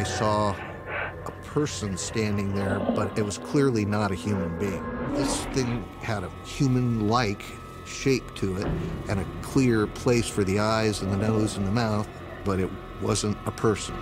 I saw a person standing there, but it was clearly not a human being. This thing had a human-like shape to it and a clear place for the eyes and the nose and the mouth, but it wasn't a person.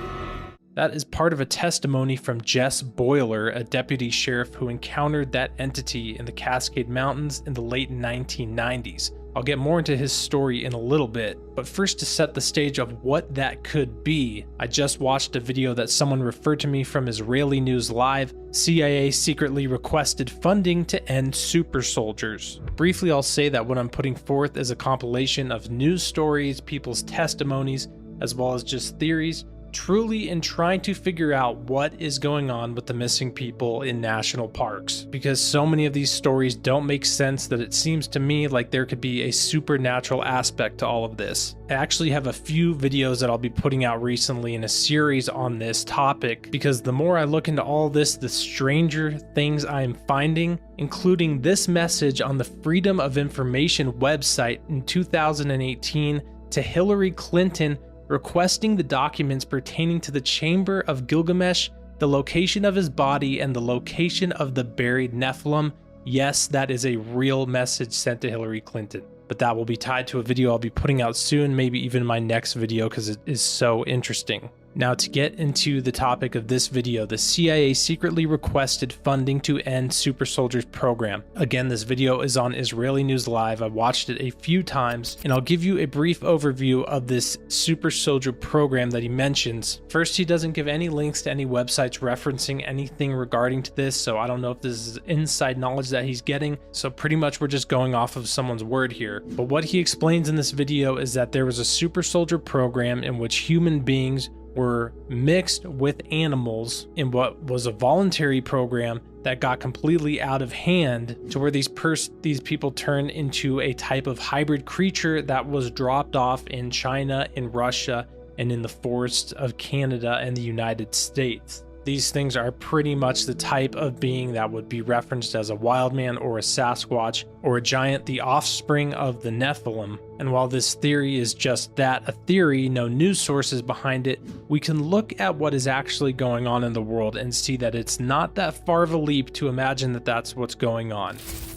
That is part of a testimony from Jess Boiler, a deputy sheriff who encountered that entity in the Cascade Mountains in the late 1990s. I'll get more into his story in a little bit, but first, to set the stage of what that could be, I just watched a video that someone referred to me from Israeli News Live. CIA secretly requested funding to end super soldiers. Briefly, I'll say that what I'm putting forth is a compilation of news stories, people's testimonies, as well as just theories, truly in trying to figure out what is going on with the missing people in national parks, because so many of these stories don't make sense that it seems to me like there could be a supernatural aspect to all of this. I actually have a few videos that I'll be putting out recently in a series on this topic, because the more I look into all this, the stranger things I am finding, including this message on the Freedom of Information website in 2018 to Hillary Clinton, requesting the documents pertaining to the Chamber of Gilgamesh, the location of his body, and the location of the buried Nephilim. Yes, that is a real message sent to Hillary Clinton, but that will be tied to a video I'll be putting out soon, maybe even my next video, because it is so interesting. Now, to get into the topic of this video, the CIA secretly requested funding to end Super Soldiers program. Again, this video is on Israeli News Live. I watched it a few times, and I'll give you a brief overview of this Super Soldier program that he mentions. First, he doesn't give any links to any websites referencing anything regarding to this, so I don't know if this is inside knowledge that he's getting, so pretty much we're just going off of someone's word here. But what he explains in this video is that there was a Super Soldier program in which human beings were mixed with animals in what was a voluntary program that got completely out of hand, to where these people turned into a type of hybrid creature that was dropped off in China, in Russia, and in the forests of Canada and the United States. These things are pretty much the type of being that would be referenced as a wild man or a Sasquatch or a giant, the offspring of the Nephilim. And while this theory is just that, a theory, no news sources behind it, we can look at what is actually going on in the world and see that it's not that far of a leap to imagine that that's what's going on.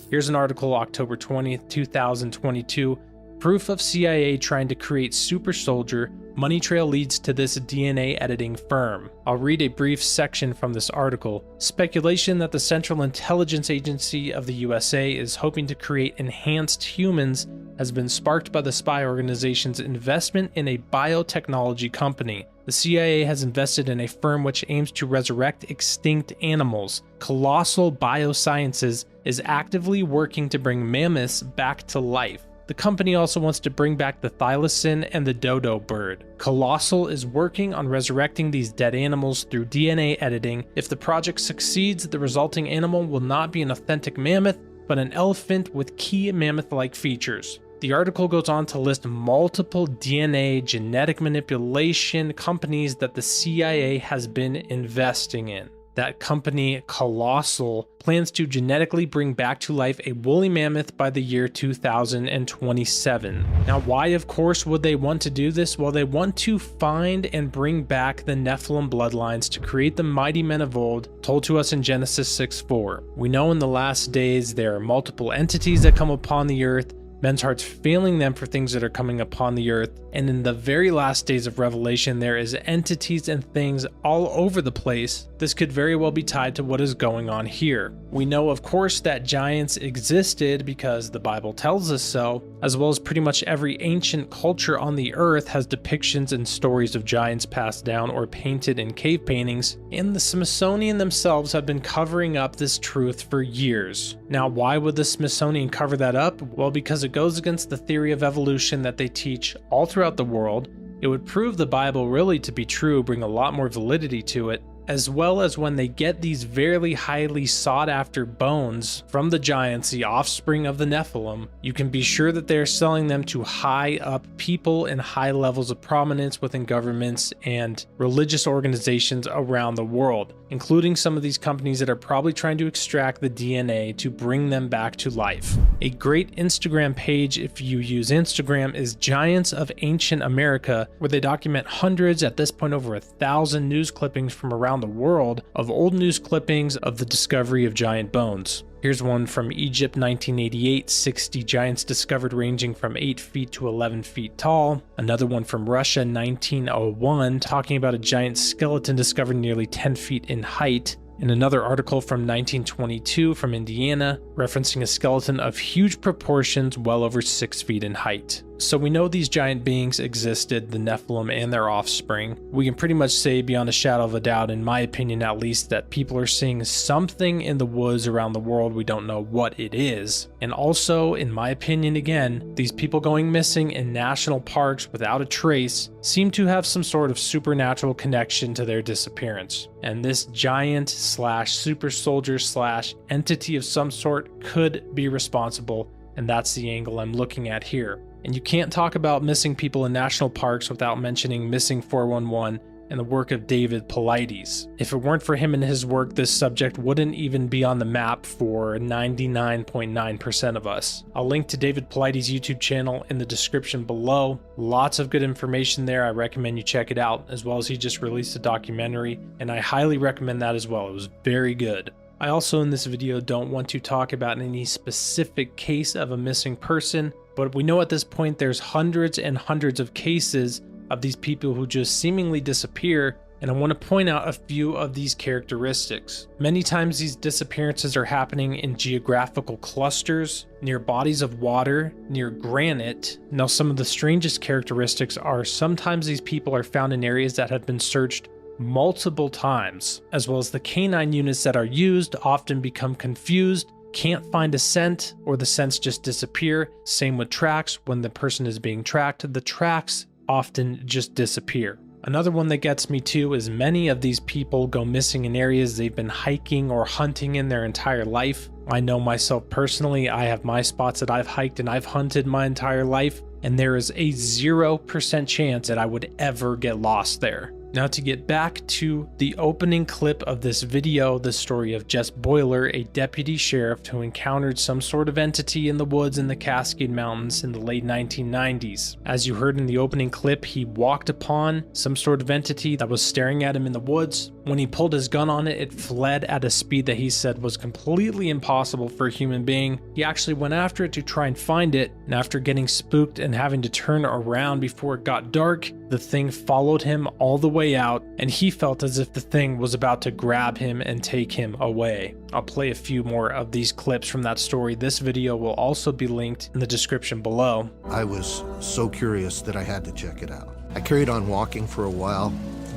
Here's an article, October 20th, 2022. Proof of CIA trying to create super soldier. Money trail leads to this DNA editing firm. I'll read a brief section from this article. Speculation that the Central Intelligence Agency of the USA is hoping to create enhanced humans has been sparked by the spy organization's investment in a biotechnology company. The CIA has invested in a firm which aims to resurrect extinct animals. Colossal Biosciences is actively working to bring mammoths back to life. The company also wants to bring back the thylacine and the dodo bird. Colossal is working on resurrecting these dead animals through DNA editing. If the project succeeds, the resulting animal will not be an authentic mammoth, but an elephant with key mammoth-like features. The article goes on to list multiple DNA genetic manipulation companies that the CIA has been investing in. That company, Colossal, plans to genetically bring back to life a woolly mammoth by the year 2027. Now, why, of course, would they want to do this? Well, they want to find and bring back the Nephilim bloodlines to create the mighty men of old told to us in Genesis 6:4. We know in the last days there are multiple entities that come upon the earth, men's hearts failing them for things that are coming upon the earth. And in the very last days of Revelation, there is entities and things all over the place. This could very well be tied to what is going on here. We know, of course, that giants existed because the Bible tells us so, as well as pretty much every ancient culture on the earth has depictions and stories of giants passed down or painted in cave paintings, and the Smithsonian themselves have been covering up this truth for years. Now, why would the Smithsonian cover that up? Well, because it goes against the theory of evolution that they teach all throughout the world. It would prove the Bible really to be true, bring a lot more validity to it, as well as when they get these very highly sought after bones from the giants, the offspring of the Nephilim, you can be sure that they're selling them to high up people in high levels of prominence within governments and religious organizations around the world, including some of these companies that are probably trying to extract the DNA to bring them back to life. A great Instagram page, if you use Instagram, is Giants of Ancient America, where they document hundreds, at this point over 1,000 news clippings from around the world of old news clippings of the discovery of giant bones. Here's one from Egypt, 1988, 60 giants discovered ranging from 8 feet to 11 feet tall. Another one from Russia, 1901, talking about a giant skeleton discovered nearly 10 feet in height. And another article from 1922 from Indiana, referencing a skeleton of huge proportions, well over 6 feet in height. So we know these giant beings existed, the Nephilim and their offspring. We can pretty much say beyond a shadow of a doubt, in my opinion at least, that people are seeing something in the woods around the world. We don't know what it is. And also, in my opinion again, these people going missing in national parks without a trace seem to have some sort of supernatural connection to their disappearance. And this giant slash super soldier slash entity of some sort could be responsible, and that's the angle I'm looking at here. And you can't talk about missing people in national parks without mentioning Missing 411 and the work of David Paulides. If it weren't for him and his work, this subject wouldn't even be on the map for 99.9% of us. I'll link to David Paulides' YouTube channel in the description below. Lots of good information there. I recommend you check it out, as well as he just released a documentary, and I highly recommend that as well. It was very good. I also in this video don't want to talk about any specific case of a missing person, but we know at this point there's hundreds and hundreds of cases of these people who just seemingly disappear, and I want to point out a few of these characteristics. Many times these disappearances are happening in geographical clusters, near bodies of water, near granite. Now some of the strangest characteristics are sometimes these people are found in areas that have been searched multiple times, as well as the canine units that are used often become confused, can't find a scent, or the scents just disappear. Same with tracks. When the person is being tracked, the tracks often just disappear. Another one that gets me too is many of these people go missing in areas they've been hiking or hunting in their entire life. I know myself personally, I have my spots that I've hiked and I've hunted my entire life, and there is a 0% chance that I would ever get lost there. Now to get back to the opening clip of this video, the story of Jess Boiler, a deputy sheriff who encountered some sort of entity in the woods in the Cascade Mountains in the late 1990s. As you heard in the opening clip, he walked upon some sort of entity that was staring at him in the woods. When he pulled his gun on it, it fled at a speed that he said was completely impossible for a human being. He actually went after it to try and find it, and after getting spooked and having to turn around before it got dark, the thing followed him all the way out, and he felt as if the thing was about to grab him and take him away. I'll play a few more of these clips from that story. This video will also be linked in the description below. I was so curious that I had to check it out. I carried on walking for a while,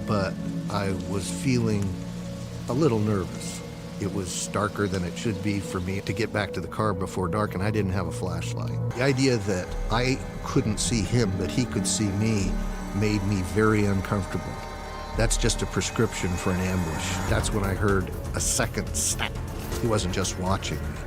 but I was feeling a little nervous. It was darker than it should be for me to get back to the car before dark, and I didn't have a flashlight. The idea that I couldn't see him, but he could see me, made me very uncomfortable. That's just a prescription for an ambush. That's when I heard a second snap. He wasn't just watching me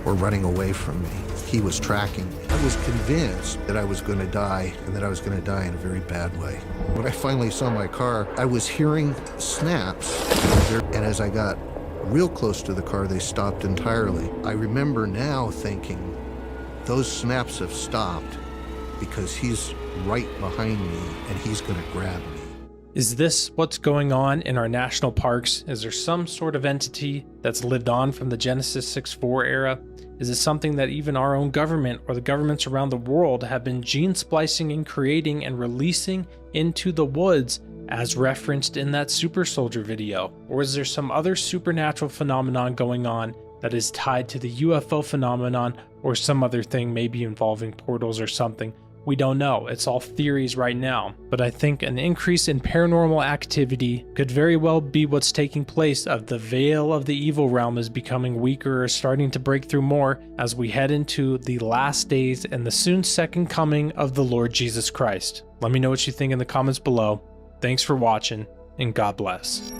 or running away from me. He was tracking me. I was convinced that I was going to die, and that I was going to die in a very bad way. When I finally saw my car, I was hearing snaps, and as I got real close to the car, they stopped entirely. I remember now thinking, those snaps have stopped because he's right behind me and he's going to grab me. Is this what's going on in our national parks? Is there some sort of entity that's lived on from the Genesis 6.4 era? Is it something that even our own government or the governments around the world have been gene splicing and creating and releasing into the woods as referenced in that Super Soldier video? Or is there some other supernatural phenomenon going on that is tied to the UFO phenomenon or some other thing, maybe involving portals or something? We don't know. It's all theories right now. But I think an increase in paranormal activity could very well be what's taking place, of the veil of the evil realm is becoming weaker or starting to break through more as we head into the last days and the soon second coming of the Lord Jesus Christ. Let me know what you think in the comments below. Thanks for watching, and God bless.